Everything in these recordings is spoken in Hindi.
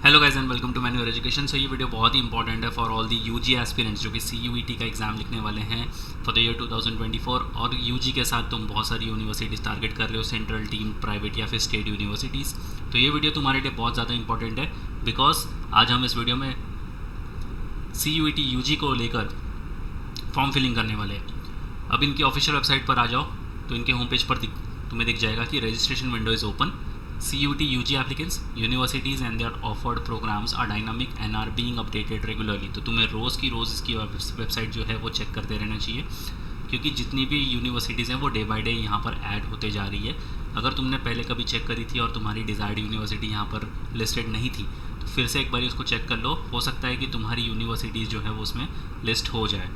Hello guys and welcome to मैन्यूअर एजुकेशन। सो ये वीडियो बहुत ही इंपॉर्टेंट है for all the UG aspirants जो कि CUET का एग्ज़ाम लिखने वाले हैं फॉर द ईयर 2024। और यूजी के साथ तुम बहुत सारी यूनिवर्सिटीज़ टारगेट कर रहे हो, सेंट्रल टीम, प्राइवेट या फिर स्टेट यूनिवर्सिटीज़। तो ये वीडियो तुम्हारे लिए बहुत ज़्यादा इंपॉर्टेंट है बिकॉज आज हम इस वीडियो में CUET यूजी को लेकर फॉर्म फिलिंग करने वाले हैं। अब इनकी ऑफिशियल वेबसाइट पर आ जाओ तो इनके होम पेज पर तुम्हें दिख जाएगा कि registration window is open. CUET UG applicants, universities and their offered programs are dynamic and are being updated regularly। तो तुम्हें रोज़ की रोज़ इसकी वेबसाइट जो है वो चेक करते रहना चाहिए क्योंकि जितनी भी यूनिवर्सिटीज़ हैं वो डे बाय डे यहाँ पर ऐड होते जा रही है। अगर तुमने पहले कभी चेक करी थी और तुम्हारी डिज़ायर्ड यूनिवर्सिटी यहाँ पर लिस्टेड नहीं थी तो फिर से एक बार उसको चेक कर लो, हो सकता है कि तुम्हारी यूनिवर्सिटीज़ जो है वो उसमें लिस्ट हो जाए।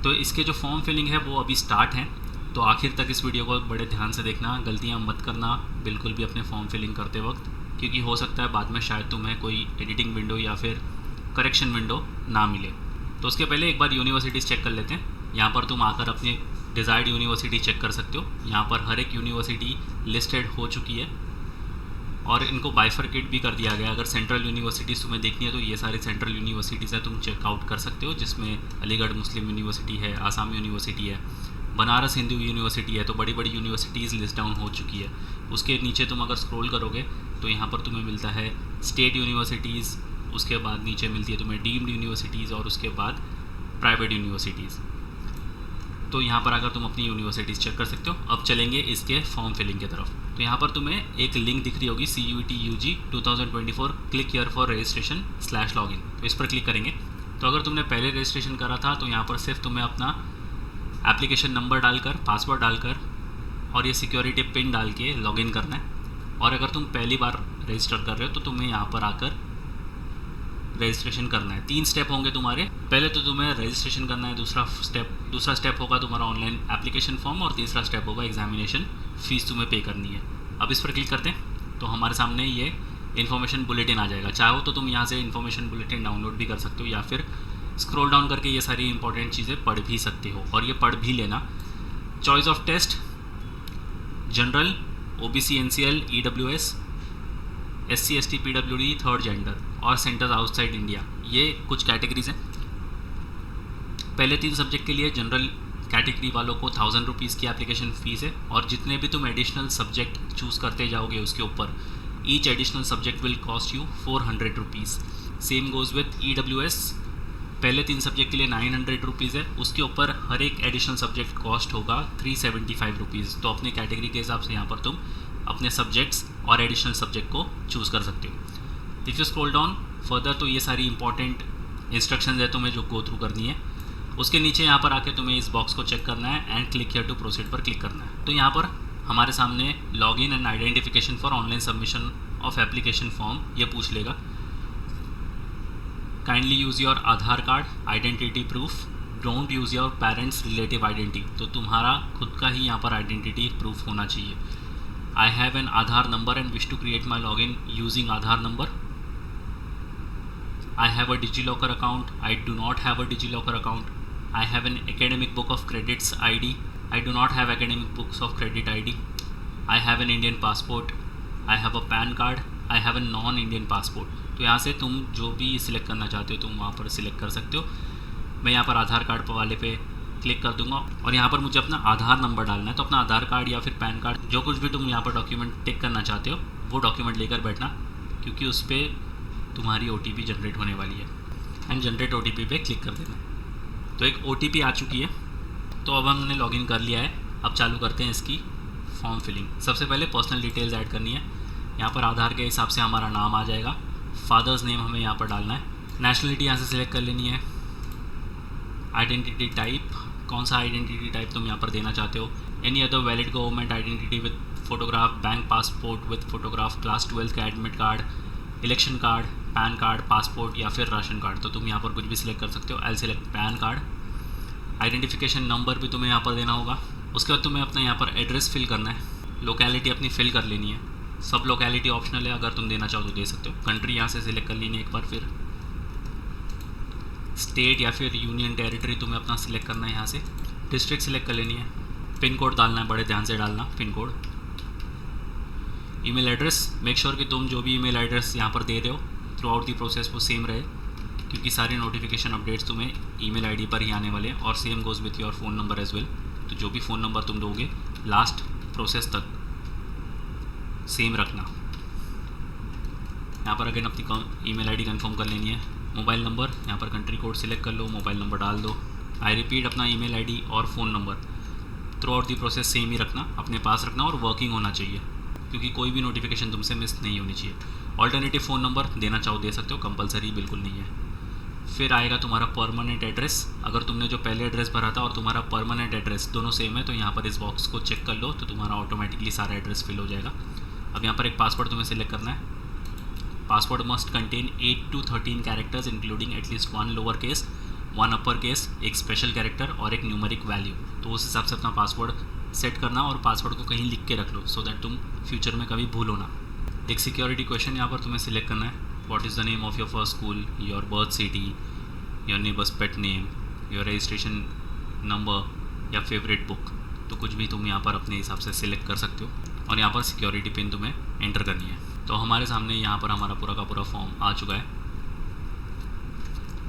तो इसके जो फॉर्म फिलिंग है वो अभी स्टार्ट हैं, तो आखिर तक इस वीडियो को बड़े ध्यान से देखना, गलतियां मत करना बिल्कुल भी अपने फॉर्म फिलिंग करते वक्त, क्योंकि हो सकता है बाद में शायद तुम्हें कोई एडिटिंग विंडो या फिर करेक्शन विंडो ना मिले। तो उसके पहले एक बार यूनिवर्सिटीज़ चेक कर लेते हैं। यहाँ पर तुम आकर अपनी डिज़ायर्ड यूनिवर्सिटी चेक कर सकते हो। यहाँ पर हर एक यूनिवर्सिटी लिस्टेड हो चुकी है और इनको बाइफरकेट भी कर दिया गया। अगर सेंट्रल यूनिवर्सिटीज़ तुम्हें देखनी है तो ये सारी सेंट्रल यूनिवर्सिटीज़ है, तुम चेकआउट कर सकते हो, जिसमें अलीगढ़ मुस्लिम यूनिवर्सिटी है, आसाम यूनिवर्सिटी है, बनारस हिंदू यूनिवर्सिटी है। तो बड़ी बड़ी यूनिवर्सिटीज़ लिस्ट डाउन हो चुकी है। उसके नीचे तुम अगर स्क्रॉल करोगे तो यहाँ पर तुम्हें मिलता है स्टेट यूनिवर्सिटीज़, उसके बाद नीचे मिलती है तुम्हें डीम्ड यूनिवर्सिटीज़ और उसके बाद प्राइवेट यूनिवर्सिटीज़। तो यहाँ पर अगर तुम अपनी यूनिवर्सिटीज़ चेक कर सकते हो। अब चलेंगे इसके फॉर्म फिलिंग की तरफ। तो यहाँ पर तुम्हें एक लिंक दिख रही होगी CUET UG 2024 click here for registration login. तो इस पर क्लिक करेंगे। तो अगर तुमने पहले रजिस्ट्रेशन करा था तो यहाँ पर सिर्फ तुम्हें अपना एप्लीकेशन नंबर डालकर, पासवर्ड डालकर और ये सिक्योरिटी पिन डाल के लॉगिन करना है। और अगर तुम पहली बार रजिस्टर कर रहे हो तो तुम्हें यहाँ पर आकर रजिस्ट्रेशन करना है। 3 स्टेप होंगे तुम्हारे। पहले तो तुम्हें रजिस्ट्रेशन करना है, दूसरा स्टेप होगा तुम्हारा ऑनलाइन एप्लीकेशन फॉर्म और तीसरा स्टेप होगा एग्जामिनेशन फ़ीस तुम्हें पे करनी है। अब इस पर क्लिक करते हैं तो हमारे सामने ये इन्फॉर्मेशन बुलेटिन आ जाएगा। चाहो तो तुम यहाँ से इन्फॉर्मेशन बुलेटिन डाउनलोड भी कर सकते हो या फिर स्क्रॉल डाउन करके ये सारी इंपॉर्टेंट चीज़ें पढ़ भी सकते हो और ये पढ़ भी लेना। Choice of test general, OBC NCL EWS SC ST PWD third gender और सेंटर्स आउटसाइड इंडिया, ये कुछ कैटेगरीज हैं। पहले 3 सब्जेक्ट के लिए जनरल कैटेगरी वालों को 1000 रुपीज़ की एप्लीकेशन फ़ीस है और जितने भी तुम एडिशनल सब्जेक्ट चूज़ करते जाओगे उसके ऊपर each additional subject will cost you 400 rupees. Same goes with EWS, पहले 3 सब्जेक्ट के लिए 900 रुपीज़ है, उसके ऊपर हर एक एडिशनल सब्जेक्ट कॉस्ट होगा 375 रुपीज़। तो अपने कैटेगरी के हिसाब से यहाँ पर तुम अपने सब्जेक्ट्स और एडिशनल सब्जेक्ट को चूज़ कर सकते हो। If you scroll down further तो ये सारी इंपॉर्टेंट इंस्ट्रक्शंस है तुम्हें जो गो थ्रू करनी है। उसके नीचे यहाँ पर आके तुम्हें इस बॉक्स को चेक करना है and click here to proceed पर क्लिक करना है। तो यहाँ पर हमारे सामने login and identification for online submission of application form ये पूछ लेगा। Kindly use your Aadhaar card identity proof, don't use your parents relative identity. तो तुम्हारा खुद का ही यहाँ पर आइडेंटिटी प्रूफ होना चाहिए। I have an Aadhaar number and wish to create my login using Aadhaar number. I have a DigiLocker account, I do not have a DigiLocker account. I have an academic book of credits ID, I do not have academic books of credit ID। I have an Indian passport, I have a PAN card, I have a non Indian passport. तो यहाँ से तुम जो भी सिलेक्ट करना चाहते हो तुम वहाँ पर सिलेक्ट कर सकते हो। मैं यहाँ पर आधार कार्ड वाले पे क्लिक कर दूंगा और यहाँ पर मुझे अपना आधार नंबर डालना है। तो अपना आधार कार्ड या फिर पैन कार्ड जो कुछ भी तुम यहाँ पर डॉक्यूमेंट टिक करना चाहते हो वो डॉक्यूमेंट लेकर बैठना, क्योंकि उस पर तुम्हारी OTP जनरेट होने वाली है एंड जनरेट OTP पे क्लिक कर देना। तो एक OTP आ चुकी है। तो अब हमने लॉगिन कर लिया है। अब चालू करते हैं इसकी फॉर्म फिलिंग। सबसे पहले पर्सनल डिटेल्स ऐड करनी है। यहाँ पर आधार के हिसाब से हमारा नाम आ जाएगा, फादर्स नेम हमें यहाँ पर डालना है, नेशनलिटी यहाँ से सिलेक्ट कर लेनी है, आइडेंटिटी टाइप कौन सा आइडेंटिटी टाइप तुम यहाँ पर देना चाहते हो, any other valid government identity with photograph, bank passport with photograph, class 12 का admit card, election card, pan card, passport या फिर राशन कार्ड। तो तुम यहाँ पर कुछ भी सिलेक्ट कर सकते हो। आई select pan card. Identification number भी तुम्हें यहाँ पर देना होगा। उसके बाद तुम्हें अपना यहाँ पर एड्रेस फिल करना है, लोकेलिटी अपनी फिल कर लेनी है। सब लोकेलिटी ऑप्शनल है, अगर तुम देना चाहो तो दे सकते हो। कंट्री यहाँ से सिलेक्ट कर लेनी है एक बार, फिर स्टेट या फिर यूनियन टेरिटरी तुम्हें अपना सिलेक्ट करना है। यहाँ से डिस्ट्रिक्ट सिलेक्ट कर लेनी है। पिन कोड डालना है, बड़े ध्यान से डालना pin code. Email address, make sure कि तुम जो भी ईमेल एड्रेस यहाँ पर दे रहे हो थ्रू आउट दी प्रोसेस वो सेम रहे, क्योंकि सारे नोटिफिकेशन अपडेट्स तुम्हें ईमेल आईडी पर ही आने वाले हैं, और same goes with your phone number as well. तो जो भी फ़ोन नंबर तुम दोगे लास्ट प्रोसेस तक सेम रखना। यहाँ पर अगेन अपनी ईमेल आईडी कंफर्म कर लेनी है। मोबाइल नंबर, यहाँ पर कंट्री कोड सिलेक्ट कर लो, मोबाइल नंबर डाल दो। आई रिपीट, अपना ईमेल आईडी और phone number throughout the process same ही रखना, अपने पास रखना और वर्किंग होना चाहिए, क्योंकि कोई भी नोटिफिकेशन तुमसे मिस नहीं होनी चाहिए। ऑल्टरनेटिव फ़ोन नंबर देना चाहो दे सकते हो, कंपलसरी बिल्कुल नहीं है। फिर आएगा तुम्हारा परमानेंट एड्रेस। अगर तुमने जो पहले एड्रेस भरा था और तुम्हारा परमानेंट एड्रेस दोनों सेम है तो यहाँ पर इस बॉक्स को चेक कर लो, तो तुम्हारा ऑटोमेटिकली सारा एड्रेस फिल हो जाएगा। अब यहाँ पर एक पासवर्ड तुम्हें सिलेक्ट करना है। Password must contain 8 to 13 characters including at least 1 lower case, 1 upper case, एक स्पेशल कैरेक्टर और एक न्यूमेरिक वैल्यू। तो उस हिसाब से अपना पासवर्ड सेट करना और पासवर्ड को कहीं लिख के रख लो, सो दैट तुम फ्यूचर में कभी भूलो ना। एक सिक्योरिटी क्वेश्चन यहाँ पर तुम्हें सिलेक्ट करना है। What is the name of your first school, your birth city, your neighbours pet name, your registration number या फेवरेट बुक। तो कुछ भी तुम यहाँ पर अपने हिसाब से सिलेक्ट कर सकते हो, और यहाँ पर सिक्योरिटी पिन तुम्हें एंटर करनी है। तो हमारे सामने यहाँ पर हमारा पूरा का पूरा फॉर्म आ चुका है।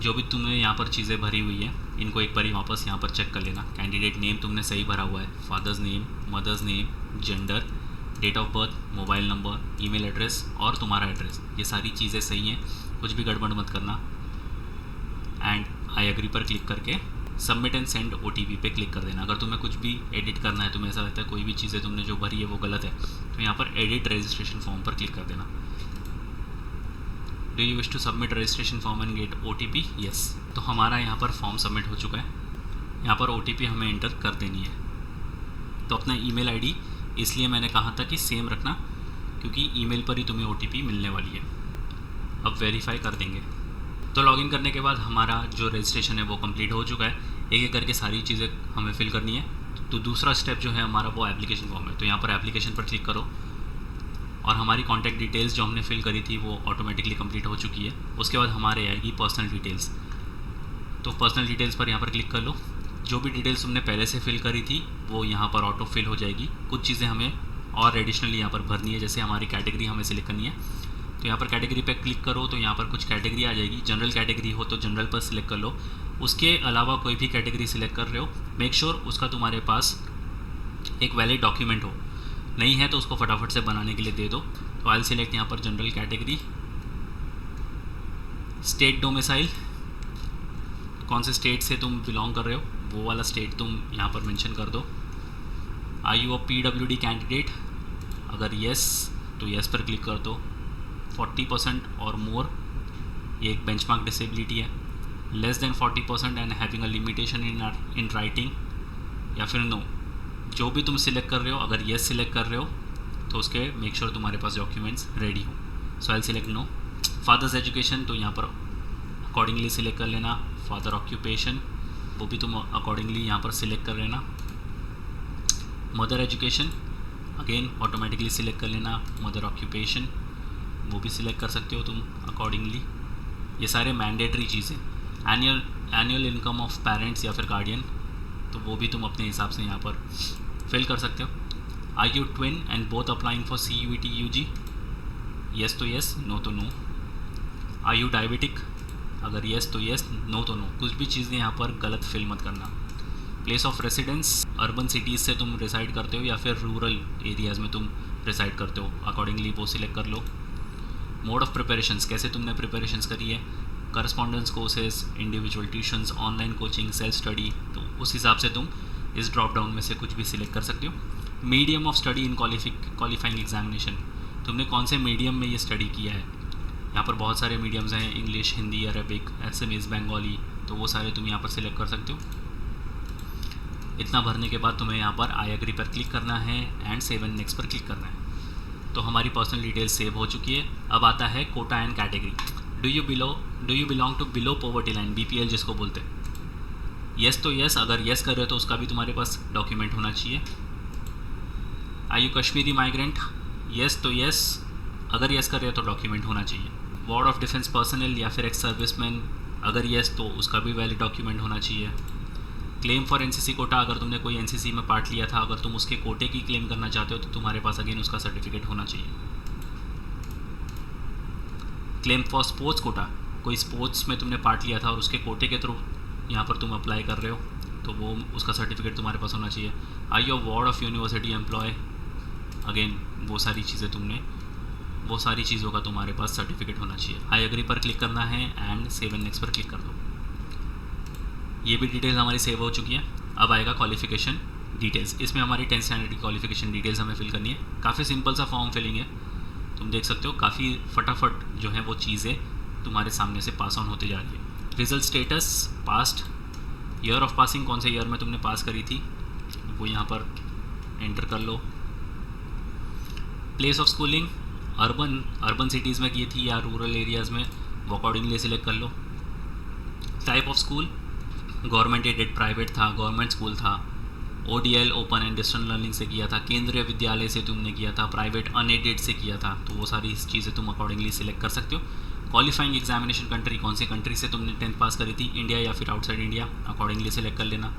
जो भी तुमने यहाँ पर चीज़ें भरी हुई है इनको एक बार वापस यहाँ पर चेक कर लेना। कैंडिडेट नेम तुमने सही भरा हुआ है, father's name, mother's name, gender, date of birth, mobile number, email address और तुम्हारा एड्रेस, ये सारी चीज़ें सही हैं, कुछ भी गड़बड़ मत करना। एंड आई एग्री पर क्लिक करके सबमिट एंड सेंड OTP पे क्लिक कर देना। अगर तुम्हें कुछ भी एडिट करना है, तुम्हें ऐसा लगता है कोई भी चीज़ें तुमने जो भरी है वो गलत है, तो यहाँ पर एडिट रजिस्ट्रेशन फॉर्म पर क्लिक कर देना। Do you wish to submit registration form and get OTP? Yes. तो हमारा यहाँ पर फॉर्म सबमिट हो चुका है। यहाँ पर OTP हमें एंटर कर देनी है। तो अपना ईमेल आईडी इसलिए मैंने कहा था कि सेम रखना, क्योंकि ईमेल पर ही तुम्हें OTP मिलने वाली है। अब वेरीफाई कर देंगे। तो लॉगिन करने के बाद हमारा जो रजिस्ट्रेशन है वो कंप्लीट हो चुका है। एक एक करके सारी चीज़ें हमें फिल करनी है। तो दूसरा स्टेप जो है हमारा वो एप्लीकेशन फॉर्म है। तो यहाँ पर एप्लीकेशन पर क्लिक करो और हमारी कॉन्टैक्ट डिटेल्स जो हमने फिल करी थी वो ऑटोमेटिकली कंप्लीट हो चुकी है। उसके बाद हमारे आएगी पर्सनल डिटेल्स। तो पर्सनल डिटेल्स पर यहाँ पर क्लिक कर लो। जो भी डिटेल्स तुमने पहले से फिल करी थी वो यहाँ पर ऑटो फिल हो जाएगी। कुछ चीज़ें हमें और एडिशनली यहाँ पर भरनी है, जैसे हमारी कैटेगरी हमें सिलेक्ट करनी है। तो यहाँ पर कैटेगरी पे क्लिक करो तो यहाँ पर कुछ कैटेगरी आ जाएगी। जनरल कैटेगरी हो तो जनरल पर सिलेक्ट कर लो। उसके अलावा कोई भी कैटेगरी सिलेक्ट कर रहे हो, मेक श्योर उसका तुम्हारे पास एक वैलिड डॉक्यूमेंट हो। नहीं है तो उसको फटाफट से बनाने के लिए दे दो। तो आई विल सिलेक्ट यहाँ पर जनरल कैटेगरी। स्टेट डोमिसाइल, कौन से स्टेट से तुम बिलोंग कर रहे हो वो वाला स्टेट तुम यहाँ पर मेंशन कर दो। Are you a PWD candidate? अगर येस तो येस पर क्लिक कर दो। 40% और मोर, ये एक बेंचमार्क डिसेबिलिटी है। Less than 40% and having a limitation in writing, या फिर नो। जो भी तुम सिलेक्ट कर रहे हो, अगर येस सिलेक्ट कर रहे हो तो उसके मेक श्योर तुम्हारे पास डॉक्यूमेंट्स रेडी हो। So I select no. Father's education, तो यहाँ पर अकॉर्डिंगली सिलेक्ट कर लेना। फादर ऑक्यूपेशन, वो भी तुम अकॉर्डिंगली यहाँ पर सिलेक्ट कर लेना। Mother education, again automatically select कर लेना। मदर ऑक्यूपेशन, वो भी सिलेक्ट कर सकते हो तुम अकॉर्डिंगली। ये सारे मैंडेटरी चीज़ें। एनुअल इनकम ऑफ पेरेंट्स या फिर गार्डियन, तो वो भी तुम अपने हिसाब से यहाँ पर फिल कर सकते हो। Are you twin and both applying for CUET UG? Yes तो येस, नो तो नो। Are you diabetic? अगर येस तो येस, नो तो नो। कुछ भी चीज़ें यहाँ पर गलत फिल मत करना। Place of residence, urban cities से तुम रिसाइड करते हो या फिर रूरल एरियाज़ में तुम रिसाइड करते हो, अकॉर्डिंगली वो सिलेक्ट कर लो। मोड ऑफ प्रिपरेशंस, कैसे तुमने प्रिपरेशंस करी है, correspondence courses, individual tuitions, online coaching, self study, तो उस हिसाब से तुम इस ड्रॉप डाउन में से कुछ भी सिलेक्ट कर सकते हो। Medium of study in qualifying examination, तुमने कौन से मीडियम में ये स्टडी किया है। यहाँ पर बहुत सारे मीडियम्स हैं, English, Hindi, Arabic, SMS, Bengali, तो वो सारे तुम यहाँ पर सिलेक्ट कर सकते हो। इतना भरने के बाद तुम्हें यहाँ पर आई एग्री पर क्लिक करना है एंड सेव एंड नेक्स्ट पर क्लिक करना है। तो हमारी पर्सनल डिटेल्स सेव हो चुकी है। अब आता है quota and category. Do you belong to below poverty line, BPL जिसको बोलते हैं? येस तो येस, अगर येस कर रहे हो तो उसका भी तुम्हारे पास डॉक्यूमेंट होना चाहिए। Are you Kashmiri migrant? Yes तो येस, अगर येस कर रहे हो तो डॉक्यूमेंट होना चाहिए। वार्ड ऑफ डिफेंस पर्सनल या फिर एक्स सर्विसमैन, अगर येस तो उसका भी वैलिड डॉक्यूमेंट होना चाहिए। क्लेम फॉर NCC कोटा, अगर तुमने कोई NCC में पार्ट लिया था, अगर तुम उसके कोटे की क्लेम करना चाहते हो तो तुम्हारे पास अगेन उसका सर्टिफिकेट होना चाहिए। क्लेम फॉर स्पोर्ट्स कोटा, कोई स्पोर्ट्स में तुमने पार्ट लिया था और उसके कोटे के थ्रू यहाँ पर तुम अप्लाई कर रहे हो, तो वो उसका सर्टिफिकेट तुम्हारे पास होना चाहिए। I your ward of university employ, again वो सारी चीज़ों का तुम्हारे पास सर्टिफिकेट होना चाहिए। आई एग्री पर क्लिक करना है एंड सेव एंड नेक्स्ट पर क्लिक कर दो। ये भी डिटेल्स हमारी सेव हो चुकी है। अब आएगा क्वालिफिकेशन डिटेल्स। इसमें हमारी 10th स्टैंडर्ड की क्वालिफिकेशन डिटेल्स हमें फिल करनी है। काफ़ी सिंपल सा फॉर्म फिलिंग है, तुम देख सकते हो काफ़ी फटाफट जो है वो चीज़ें तुम्हारे सामने से पास ऑन होते जा रही है। Result status, past, year of passing, कौन से ईयर में तुमने पास करी थी वो यहाँ पर एंटर कर लो। Place of schooling, urban cities में की थी या रूरल एरियाज़ में, वो अकॉर्डिंगली सिलेक्ट कर लो। Type of school, government aided, private था, गवर्नमेंट स्कूल था, ODL open and distance learning से किया था, केंद्रीय विद्यालय से तुमने किया था, प्राइवेट अनएडेड से किया था, तो वो सारी चीज़ें तुम अकॉर्डिंगली सिलेक्ट कर सकते हो। क्वालिफाइंग एग्जामिनेशन कंट्री, कौन सी कंट्री से तुमने 10th पास करी थी, इंडिया या फिर आउटसाइड इंडिया, अकॉर्डिंगली सिलेक्ट कर लेना।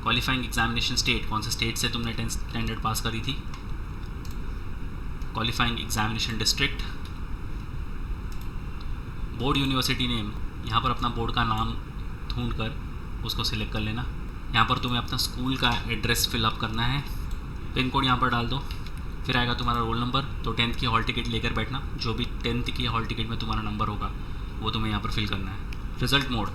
क्वालिफाइंग एग्जामिनेशन स्टेट, कौन से स्टेट से तुमने 10th स्टैंडर्ड पास करी थी। Qualifying examination district, board university name, यहाँ पर अपना बोर्ड का नाम ढूंढ कर उसको सिलेक्ट कर लेना। यहाँ पर तुम्हें अपना स्कूल का एड्रेस फिलअप करना है, पिन कोड यहाँ पर डाल दो, फिर आएगा तुम्हारा रोल नंबर, तो 10th की हॉल टिकट लेकर बैठना, जो भी 10th की हॉल टिकट में तुम्हारा नंबर होगा वो तुम्हें यहाँ पर फिल करना है। रिजल्ट मोड,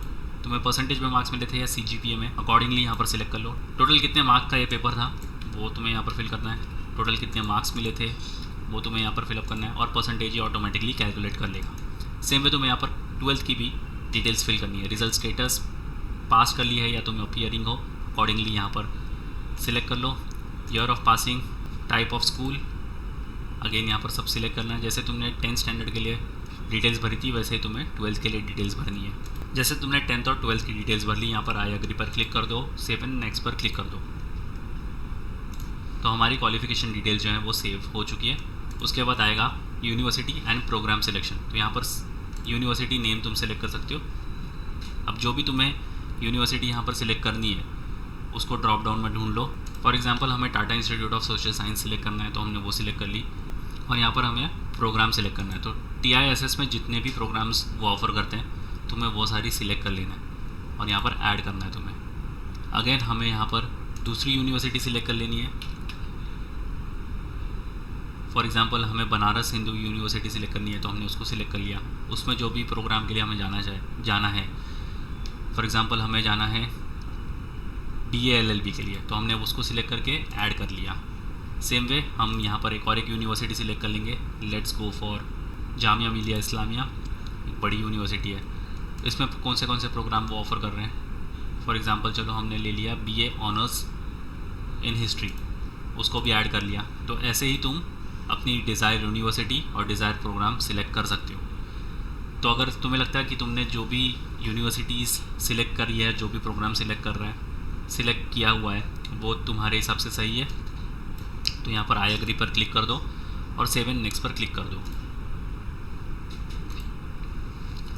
तुम्हें परसेंटेज में मार्क्स मिले थे या CGPA में, अकॉर्डिंगली यहाँ पर सिलेक्ट कर लो। टोटल कितने मार्क्स का ये पेपर था वो तुम्हें यहाँ पर फिल करना है, टोटल कितने मार्क्स मिले थे वो तुम्हें यहाँ पर फिलअप करना है, और परसेंटेज ही ऑटोमेटिकली कैलकुलेट कर लेगा। सेम वे तुम्हें यहाँ पर 12th की भी डिटेल्स फिल करनी है। रिजल्ट स्टेटस, पास कर ली है या तुम अपीयरिंग हो, अकॉर्डिंगली यहाँ पर सिलेक्ट कर लो। Year of passing, type of school, again यहाँ पर सब सिलेक्ट करना है। जैसे तुमने 10th स्टैंडर्ड के लिए डिटेल्स भरी थी वैसे ही तुम्हें 12th के लिए डिटेल्स भरनी है। जैसे तुमने 10th और 12th की डिटेल्स भर ली, यहाँ पर आई एग्री पर क्लिक कर दो, सेव एंड नेक्स्ट पर क्लिक कर दो, तो हमारी क्वालिफिकेशन डिटेल्स जो है वो सेव हो चुकी है। उसके बाद आएगा यूनिवर्सिटी एंड प्रोग्राम सिलेक्शन, तो यहाँ पर यूनिवर्सिटी नेम तुम सेलेक्ट कर सकते हो। अब जो भी तुम्हें यूनिवर्सिटी यहाँ पर सिलेक्ट करनी है उसको ड्रॉप डाउन में ढूंढ लो। फॉर एग्जांपल हमें Tata institute of social science select करना है, तो हमने वो सिलेक्ट कर ली, और यहाँ पर हमें प्रोग्राम सिलेक्ट करना है, तो TISS में जितने भी प्रोग्राम्स वो ऑफ़र करते हैं तुम्हें वो सारी सिलेक्ट कर लेना है और यहाँ पर ऐड करना है तुम्हें। अगेन हमें यहाँ पर दूसरी यूनिवर्सिटी सिलेक्ट कर लेनी है। फॉर एग्जांपल हमें बनारस हिंदू यूनिवर्सिटी सिलेक्ट करनी है, तो हमने उसको सिलेक्ट कर लिया। उसमें जो भी प्रोग्राम के लिए हमें जाना है, फॉर एग्जांपल हमें जाना है BA LLB के लिए, तो हमने उसको सिलेक्ट करके ऐड कर लिया। सेम वे हम यहाँ पर एक यूनिवर्सिटी सिलेक्ट कर लेंगे। Let's go for Jamia Millia Islamia, एक बड़ी यूनिवर्सिटी है। इसमें कौन से प्रोग्राम वो ऑफ़र कर रहे हैं, फॉर एग्जांपल चलो हमने ले लिया BA ऑनर्स इन हिस्ट्री, उसको भी ऐड कर लिया। तो ऐसे ही तुम अपनी डिज़ायर यूनिवर्सिटी और डिज़ायर प्रोग्राम सिलेक्ट कर सकते हो। तो अगर तुम्हें लगता है कि तुमने जो भी यूनिवर्सिटीज़ सिलेक्ट करी है, जो भी प्रोग्राम सिलेक्ट किया हुआ है वो तुम्हारे हिसाब से सही है, तो यहाँ पर आई एग्री पर क्लिक कर दो और सेव एंड नेक्स्ट पर क्लिक कर दो।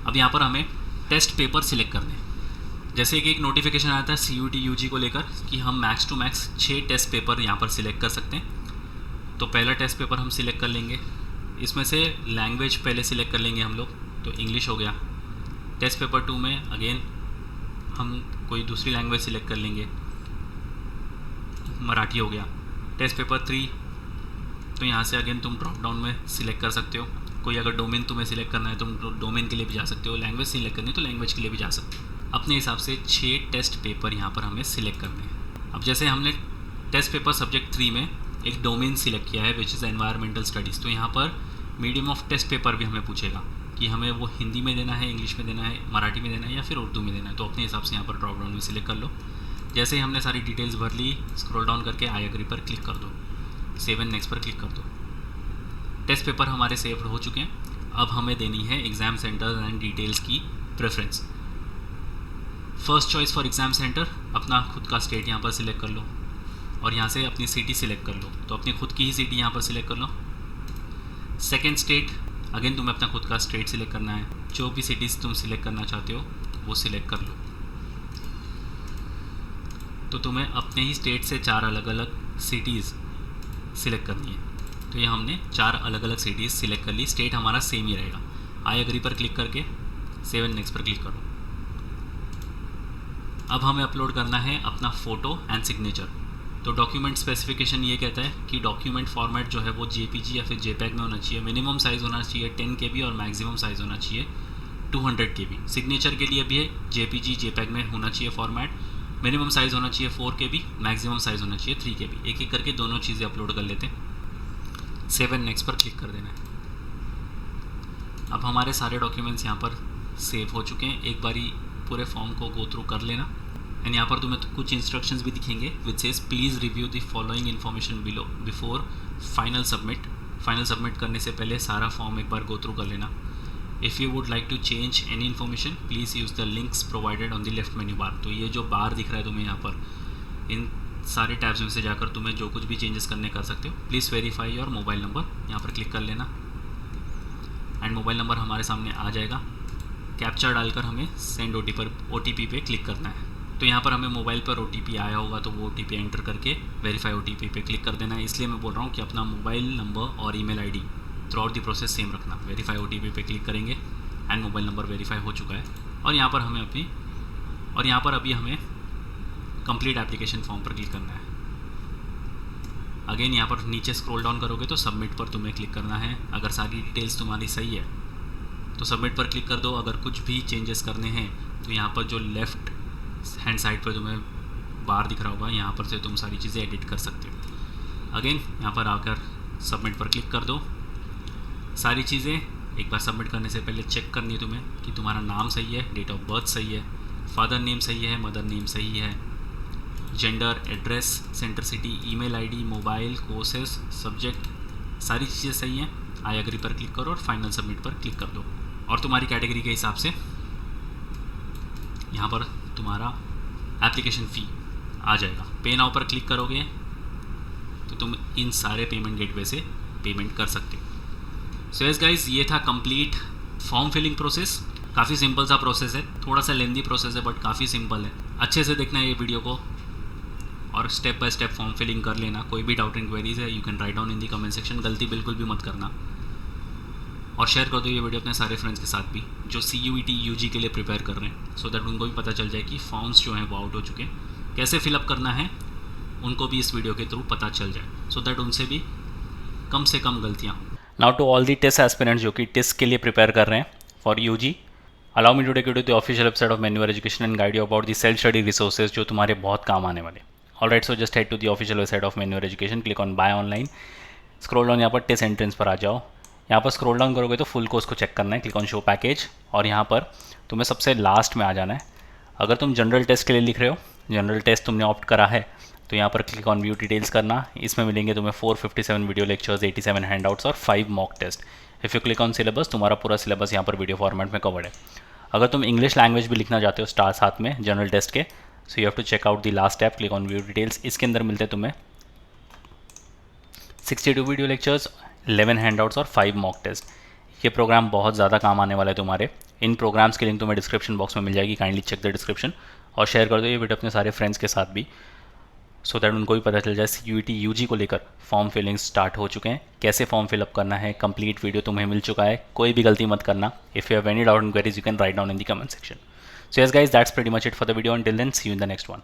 अब यहाँ पर हमें टेस्ट पेपर सिलेक्ट करने हैं। जैसे कि एक नोटिफिकेशन आया था CUT UG को लेकर कि हम max to max 6 test paper यहाँ पर सिलेक्ट कर सकते हैं। तो पहला टेस्ट पेपर हम सिलेक्ट कर लेंगे, इसमें से लैंग्वेज पहले सिलेक्ट कर लेंगे हम लोग, तो इंग्लिश हो गया। टेस्ट पेपर 2 में अगेन हम कोई दूसरी लैंग्वेज सिलेक्ट कर लेंगे, मराठी हो गया। टेस्ट पेपर 3 तो यहाँ से अगेन तुम ड्रॉप डाउन में सिलेक्ट कर सकते हो। कोई अगर डोमेन तुम्हें सिलेक्ट करना है तुम डोमेन के लिए भी जा सकते हो, लैंग्वेज सिलेक्ट करनी है तो लैंग्वेज के लिए भी जा सकते हो। अपने हिसाब से 6 टेस्ट पेपर यहाँ पर हमें सिलेक्ट करने हैं। अब जैसे हमने टेस्ट पेपर सब्जेक्ट 3 में एक डोमेन सिलेक्ट किया है विच इज़ एनवायरमेंटल स्टडीज़, तो यहाँ पर मीडियम ऑफ टेस्ट पेपर भी हमें पूछेगा कि हमें वो हिंदी में देना है, इंग्लिश में देना है, मराठी में देना है या फिर उर्दू में देना है। तो अपने हिसाब से यहाँ पर ड्रॉप डाउन में सिलेक्ट कर लो। जैसे ही हमने सारी डिटेल्स भर ली, स्क्रॉल डाउन करके आई एग्री पर क्लिक कर दो, सेव एंड नेक्स्ट पर क्लिक कर दो। टेस्ट पेपर हमारे सेव हो चुके हैं। अब हमें देनी है एग्ज़ाम सेंटर एंड डिटेल्स की preference. First choice for exam centre, अपना खुद का स्टेट यहाँ पर सिलेक्ट कर लो और यहाँ से अपनी सिटी सिलेक्ट कर लो, तो अपनी खुद की ही सिटी यहाँ पर सिलेक्ट कर लो। सेकेंड स्टेट, अगेन तुम्हें अपना खुद का स्टेट सिलेक्ट करना है, जो भी सिटीज़ तुम सिलेक्ट करना चाहते हो वो सिलेक्ट कर लो। तो तुम्हें अपने ही स्टेट से 4 अलग अलग सिटीज़ सिलेक्ट करनी है। तो ये हमने 4 अलग अलग सिटीज़ सिलेक्ट कर ली, स्टेट हमारा सेम ही रहेगा। आई एग्री पर क्लिक करके सेव एंड नेक्स्ट पर क्लिक करो। अब हमें अपलोड करना है अपना फ़ोटो एंड सिग्नेचर। तो डॉक्यूमेंट स्पेसिफिकेशन ये कहता है कि डॉक्यूमेंट फॉर्मेट जो है वो जेपीजी या फिर जेपैग में होना चाहिए। मिनिमम साइज़ होना चाहिए 10 KB और मैक्सिमम साइज़ होना चाहिए 200 KB। सिग्नेचर के लिए भी है जेपीजी जेपैग में होना चाहिए फॉर्मेट। मिनिमम साइज़ होना चाहिए 4 KB, मैक्सिमम साइज़ होना चाहिए 3 KB। एक एक करके दोनों चीज़ें अपलोड कर लेते हैं। सेव एंड नेक्स्ट पर क्लिक कर देना है। अब हमारे सारे डॉक्यूमेंट्स यहाँ पर सेव हो चुके हैं। एक बारी पूरे फॉर्म को गो थ्रू कर लेना। एंड यहाँ पर तुम्हें कुछ इंस्ट्रक्शंस भी दिखेंगे which says please review the following information below before final submit. Final submit करने से पहले सारा फॉर्म एक बार गो थ्रू कर लेना। If you would like to change any information please use the links provided on the left menu bar. तो ये जो बार दिख रहा है तुम्हें यहाँ पर, इन सारे टैब्स में से जाकर तुम्हें जो कुछ भी चेंजेस करने कर सकते हो। Please verify your mobile number, यहाँ पर क्लिक कर लेना। एंड मोबाइल नंबर हमारे सामने आ जाएगा। कैप्चा डालकर हमें सेंड OTP पे क्लिक करना है। तो यहाँ पर हमें मोबाइल पर OTP आया होगा तो वो OTP एंटर करके वेरीफाई OTP पे क्लिक कर देना है। इसलिए मैं बोल रहा हूँ कि अपना मोबाइल नंबर और email ID through out the process same रखना। वेरीफाई OTP पे क्लिक करेंगे एंड मोबाइल नंबर वेरीफाई हो चुका है। और यहाँ पर अभी हमें कंप्लीट एप्लीकेशन फॉर्म पर क्लिक करना है। अगेन यहाँ पर नीचे स्क्रॉल डाउन करोगे तो सबमिट पर तुम्हें क्लिक करना है। अगर सारी डिटेल्स तुम्हारी सही है तो सबमिट पर क्लिक कर दो। अगर कुछ भी चेंजेस करने हैं तो यहाँ पर जो लेफ़्ट हैंड साइड पर तुम्हें बार दिख रहा होगा, यहाँ पर से तुम सारी चीज़ें एडिट कर सकते हो। अगेन यहाँ पर आकर सबमिट पर क्लिक कर दो। सारी चीज़ें एक बार सबमिट करने से पहले चेक करनी है तुम्हें कि तुम्हारा नाम सही है, डेट ऑफ बर्थ सही है, फादर नेम सही है, मदर नेम सही है, gender, address, centre city, email ID, mobile, courses, subject, सारी चीज़ें सही हैं। आई एग्री पर क्लिक करो और फाइनल सबमिट पर क्लिक कर दो। और तुम्हारी कैटेगरी के हिसाब से यहाँ पर तुम्हारा एप्लीकेशन फ़ी आ जाएगा। पे नाउ पर क्लिक करोगे तो तुम इन सारे पेमेंट गेटवे से पेमेंट कर सकते हो। सो यस गाइस, ये था कंप्लीट फॉर्म फिलिंग प्रोसेस। काफ़ी सिंपल सा प्रोसेस है, थोड़ा सा लेंदी प्रोसेस है बट काफ़ी सिंपल है। अच्छे से देखना है ये वीडियो को और step by step form filling कर लेना। कोई भी डाउट इंक्वायरीज है you can write down in the comment section. गलती बिल्कुल भी मत करना और शेयर कर दो ये वीडियो अपने सारे फ्रेंड्स के साथ भी जो CUET UG के लिए प्रिपेयर कर रहे हैं, सो दैट उनको भी पता चल जाए कि फॉर्म्स जो हैं वो आउट हो चुके हैं, कैसे फिलअप करना है उनको भी इस वीडियो के थ्रू पता चल जाए, सो दैट उनसे भी कम से कम गलतियाँ हों। Now to all the test aspirants जो कि टेस्ट के लिए प्रिपेयर कर रहे हैं for UG, allow me to take you to the official website of मैन्युअर education and guide you about the self study resources जो तुम्हारे बहुत काम आने वाले। Alright, so just head to the official website of मैन्युअर education, click on buy online, scroll down यहाँ पर टेस्ट एंट्रेंस पर आ जाओ। यहाँ पर स्क्रॉल डाउन करोगे तो फुल कोर्स को चेक करना है, क्लिक ऑन शो पैकेज और यहाँ पर तुम्हें सबसे लास्ट में आ जाना है। अगर तुम जनरल टेस्ट के लिए लिख रहे हो, जनरल टेस्ट तुमने ऑप्ट करा है तो यहाँ पर क्लिक ऑन व्यू डिटेल्स करना। इसमें मिलेंगे तुम्हें 457 वीडियो लेक्चर्स, 87 हैंडआउट्स और 5 mock test. If you click on syllabus, तुम्हारा पूरा सिलेबस यहाँ पर वीडियो फॉर्मेट में कवर्ड है। अगर तुम इंग्लिश लैंग्वेज भी लिखना चाहते हो स्टार साथ में जनरल टेस्ट के, so you have to check out the last tab, click on view details. इसके अंदर मिलते हैं तुम्हें 62 वीडियो लेक्चर्स, 11 हैंडआउट्स और 5 मॉक टेस्ट। ये प्रोग्राम बहुत ज़्यादा काम आने वाला है तुम्हारे। इन प्रोग्राम्स की लिंक तुम्हें डिस्क्रिप्शन बॉक्स में मिल जाएगी, काइंडली चेक द डिस्क्रिप्शन और शेयर कर दो ये वीडियो अपने सारे फ्रेंड्स के साथ भी, सो दैट उनको भी पता चल जाए CUET UG को लेकर फॉर्म फिलिंग स्टार्ट हो चुके हैं, कैसे फॉर्म फिलअप करना है। कंप्लीट वीडियो तुम्हें मिल चुका है, कोई भी गलती मत करना। If you have any doubt and queries you can write down in the comment section. So yes guys, that's pretty much it for the video. Until then see you in the next one.